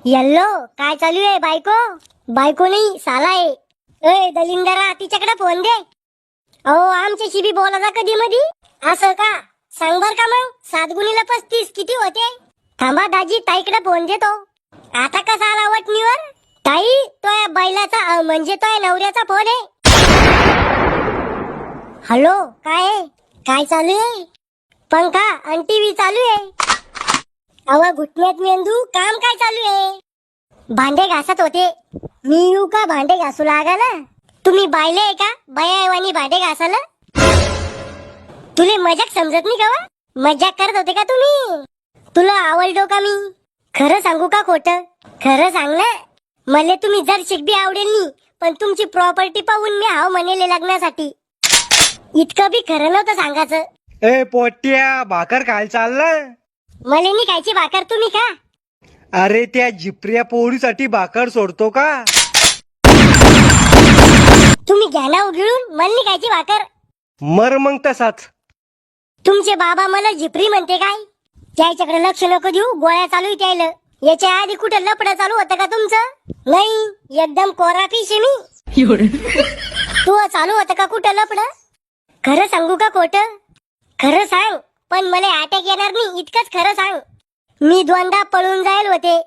Yellow काय चालू आहे बायको? बायको नाही साला आहे. ए दलिंदरा तिच्याकडे फोन दे. अहो आमच्याशी बी बोला जा कधी मधी. असं का? सांग बर का मग 7 गुणिले 35 किती होते? थांबा दाजी ताईकडे फोन देतो. आता कसा आला वटणीवर? ताई तो या बैलाचा म्हणजे तो या नवऱ्याचा फोन आहे. हॅलो काय आहे? काय चालू आहे? पंखा आणि टीव्ही चालू आहे. अवा घुटण्यात मेंदू काम काय चालू आहे? भांडे घासत होते. मी येऊ का भांडे घासू लागायला? तुम्ही बायले आहे का बायावानी भांडे घासायला? तुले मजाक समजत नाही का वा? मजाक करत होते का तुम्ही? तुला आवडलो का मी? खरं सांगू का खोटं? खरं सांग ना. मले तुम्ही जर शिकबी आवडेल नी पण तुमची प्रॉपर्टी पाहून मी हाव म्हणेले लग्नासाठी. इतकं बी खरं नव्हतं सांगायचं. ए पोट्या भाकर खायला चाललं? मले नी खायची भाकर तुम्ही का? अरे त्या झिपऱ्या पोळीसाठी भाकर सोडतो का? तुम्ही घ्या ना उगिळून मला नी खायची भाकर. मर मग तसाच. तुमचे बाबा मला झिपरी म्हणते काय? त्याच्याकडे लक्ष नको देऊ गोळ्या चालू आहे त्याला. याच्या आधी कुठं लपडं चालू होतं का तुमचं? नाही एकदम कोरा पिशे मी. तू चालू होतं का कुठं लपडं? खरं सांगू का खोटं? खरं सांग पण मला अटॅक येणार नाही इतकंच खरं सांग. मी दोनदा पळून जाईल होते